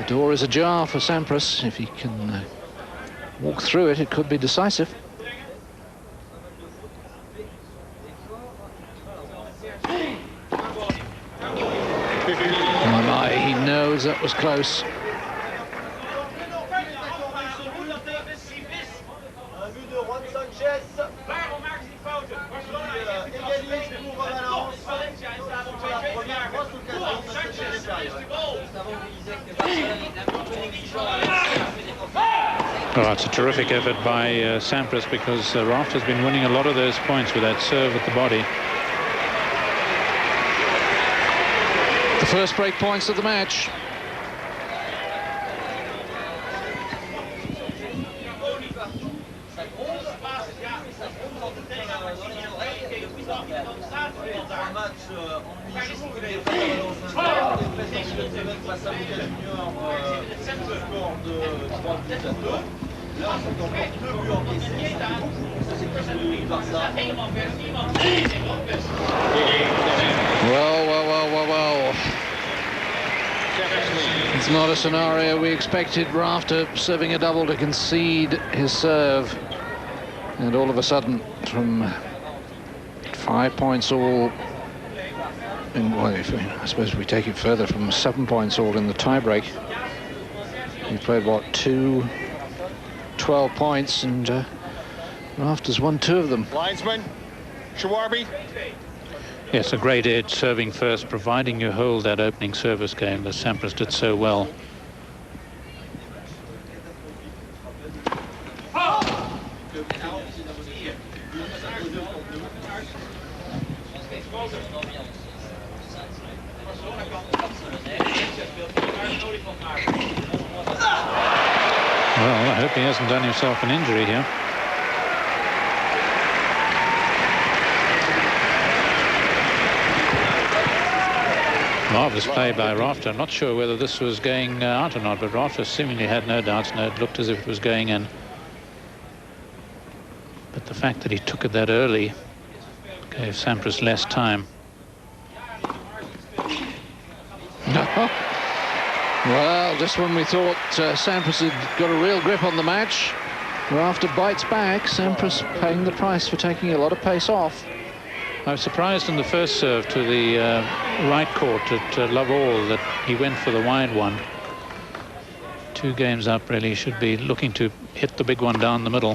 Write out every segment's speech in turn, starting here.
The door is ajar for Sampras. If he can walk through it, it could be decisive. My, he knows that was close. Oh, it's a terrific effort by Sampras, because Rafter's been winning a lot of those points with that serve at the body. The first break points of the match. Well. It's not a scenario we expected. Rafter serving a double to concede his serve. And all of a sudden, from 5 points all, well, I suppose we take it further, from 7 points all in the tiebreak. He played, what, 12 points, and Rafter's won 2 of them. Linesman, Shawarbi. Yes, a great edge serving first, providing you hold that opening service game, as Sampras did so well. Well, I hope he hasn't done himself an injury here. Marvellous play by Rafter. I'm not sure whether this was going out or not, but Rafter seemingly had no doubts. No, it looked as if it was going in. But the fact that he took it that early gave Sampras less time. Well, just when we thought Sampras had got a real grip on the match, Rafter bites back. Sampras paying the price for taking a lot of pace off. I was surprised in the first serve to the right court at Love All that he went for the wide one. 2 games up, really. He should be looking to hit the big one down the middle.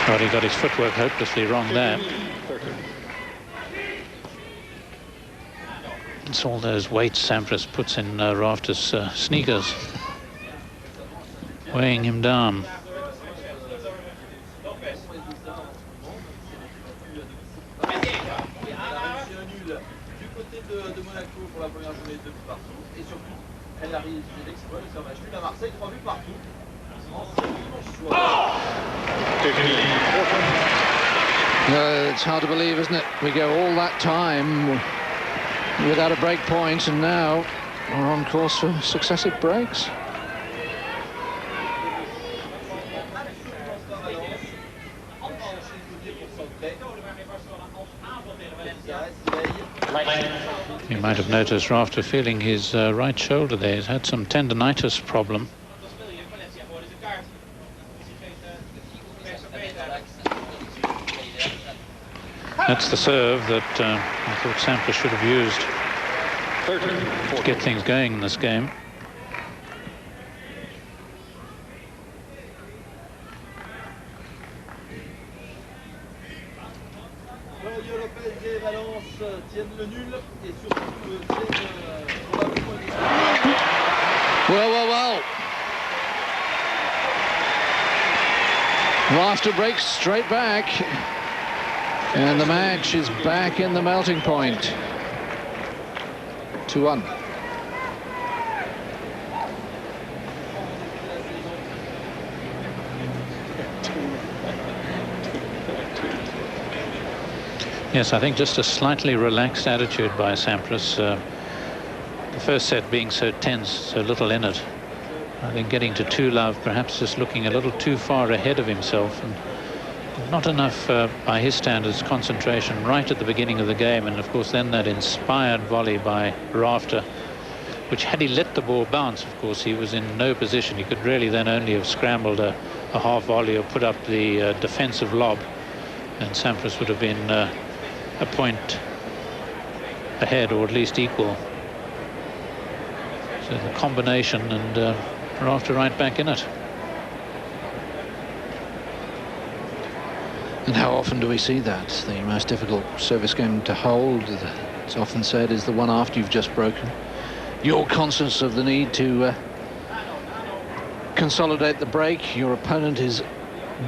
Well, he got his footwork hopelessly wrong there. It's all those weights Sampras puts in Rafter's sneakers, weighing him down. It's hard to believe, isn't it? We go all that time without a break point, and now we're on course for successive breaks. You might have noticed Rafter feeling his right shoulder there. He's had some tendonitis problem. That's the serve that I thought Sampras should have used to get things going in this game. Well. Rafter breaks straight back. And the match is back in the melting point. 2-1. Yes, I think just a slightly relaxed attitude by Sampras. The first set being so tense, so little in it. I think getting to 2-love, perhaps just looking a little too far ahead of himself, and not enough by his standards concentration right at the beginning of the game. And of course then that inspired volley by Rafter, which had he let the ball bounce, of course he was in no position. He could really then only have scrambled a half volley or put up the defensive lob, and Sampras would have been a point ahead, or at least equal. So the combination, and Rafter right back in it. And how often do we see that? The most difficult service game to hold, it's often said, is the one after you've just broken. You're conscious of the need to consolidate the break. Your opponent is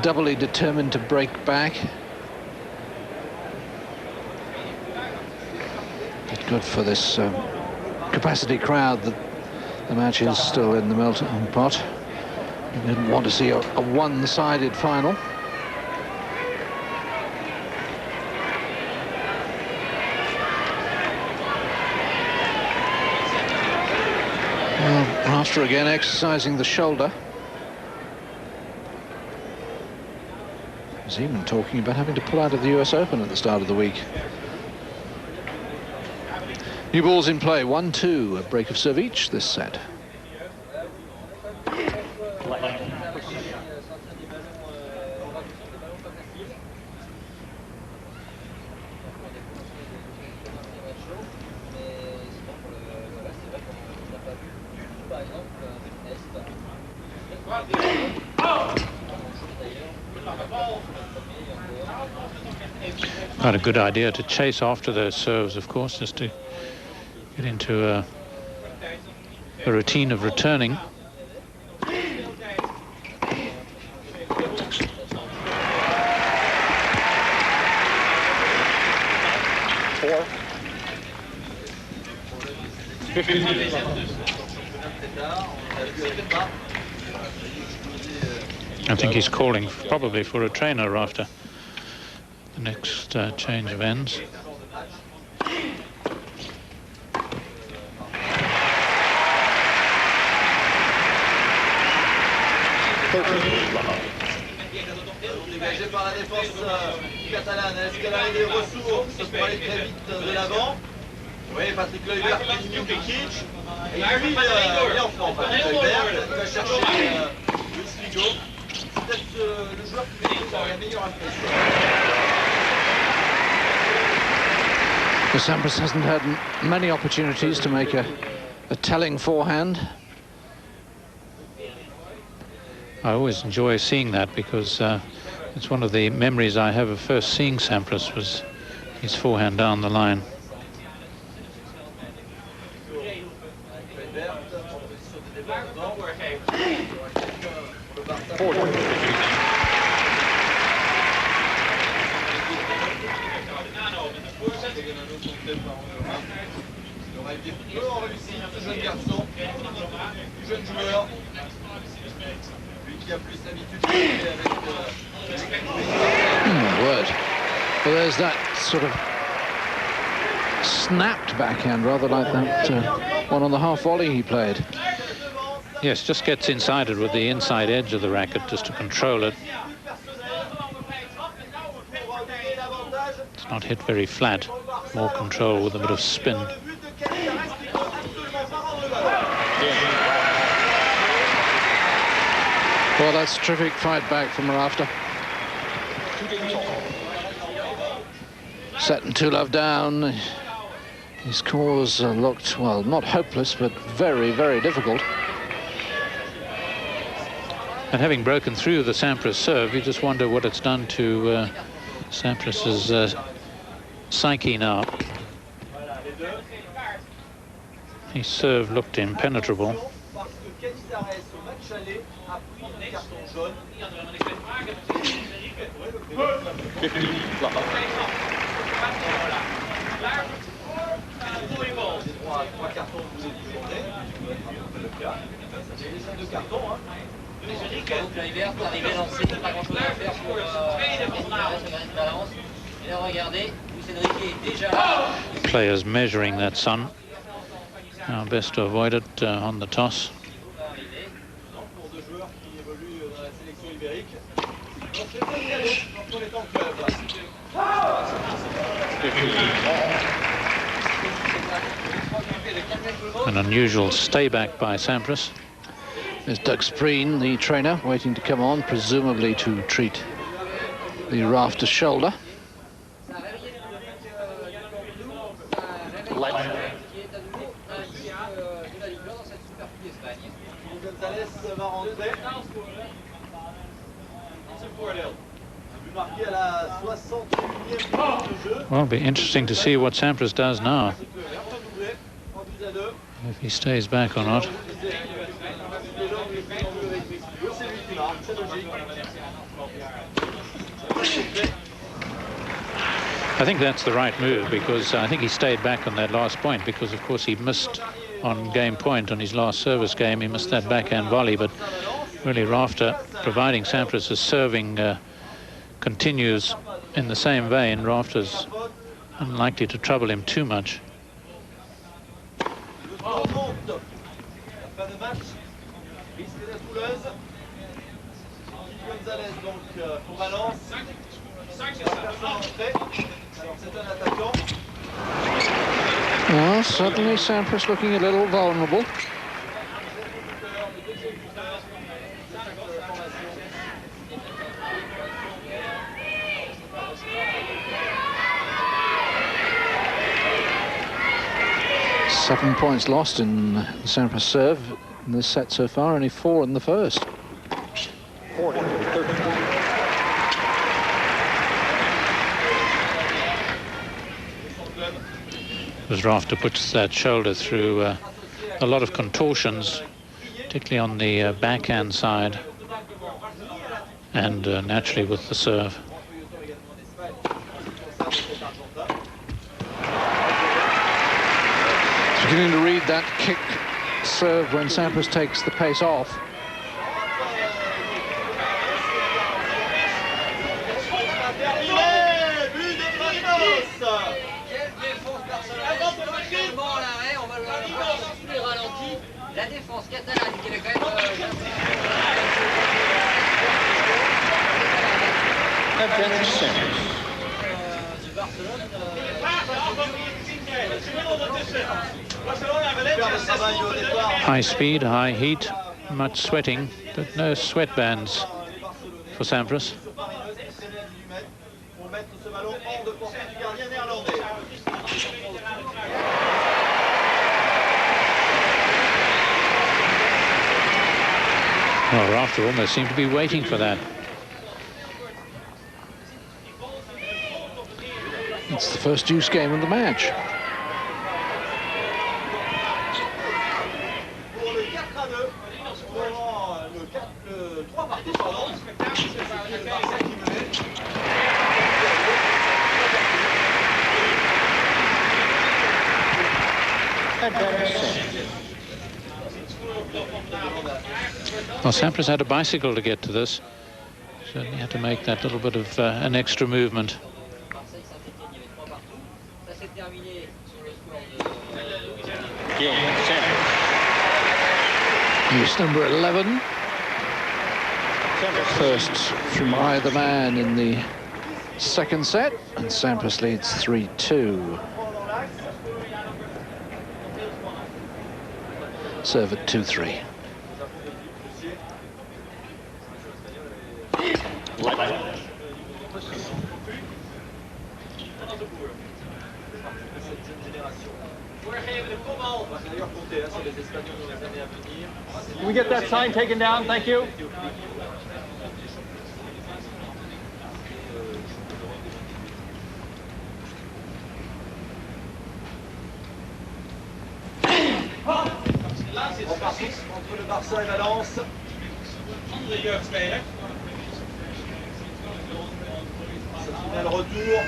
doubly determined to break back. It's good for this capacity crowd that the match is still in the melting pot. You didn't want to see a one-sided final. Rafter again exercising the shoulder. He's even talking about having to pull out of the US Open at the start of the week. New balls in play, 1-2, a break of serve each this set. Not a good idea to chase after those serves, of course, just to get into a routine of returning. I think he's calling probably for a trainer after the next change of ends. Dégagé par la défense catalane. Est-ce qu'elle a des ressources pour aller très vite de l'avant? Oui, Patrick Leubert qui est mignon de kitsch. Et il est en forme, Patrick Leubert. Il va chercher Luis Figo. C'est peut-être le joueur qui fait la meilleure impression. The Sampras hasn't had many opportunities to make a telling forehand. I always enjoy seeing that, because it's one of the memories I have of first seeing Sampras, was his forehand down the line. Word. Well, there's that sort of snapped backhand, rather like that one on the half volley he played. Yes, just gets inside it with the inside edge of the racket just to control it. It's not hit very flat, more control with a bit of spin. Well, that's a terrific fight back from Rafter. Set and 2-love down. His cause looked, well, not hopeless, but very, very difficult. And having broken through the Sampras serve, you just wonder what it's done to Sampras's psyche now. His serve looked impenetrable. Players measuring that sun. Now best to avoid it on the toss. joueur qui évolue dans la sélection ibérique. Donc c'est très cadeau lorsqu'on est en club. An unusual stay back by Sampras. There's Doug Spreen, the trainer, waiting to come on, presumably to treat the rafter shoulder. Well, it'll be interesting to see what Sampras does now. If he stays back or not. I think that's the right move, because I think he stayed back on that last point, because of course he missed on game point on his last service game. He missed that backhand volley, but really Rafter, providing Sampras' serving continues in the same vein, Rafter's unlikely to trouble him too much. Well, suddenly Sampras looking a little vulnerable. Seven points lost in the Sampras serve in this set so far, only 4 in the first. 40-30. As Rafter puts that shoulder through a lot of contortions, particularly on the backhand side, and naturally with the serve. Beginning to read that kick serve when Sampras takes the pace off. High speed, high heat, much sweating, but no sweat bands for Sampras. Well, Rafter almost seemed to be waiting for that. It's the first deuce game of the match. Well, Sampras had a bicycle to get to this. Certainly had to make that little bit of an extra movement. Use number 11. First from either man in the second set, and Sampras leads 3-2. Serve at 2-3. Can we get that sign taken down? Thank you. Entre le Barça et Valence. Le retour.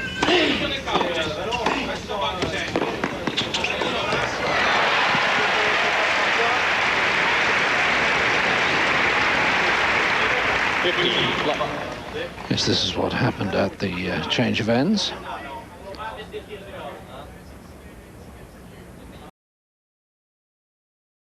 Yes, this is what happened at the change of ends.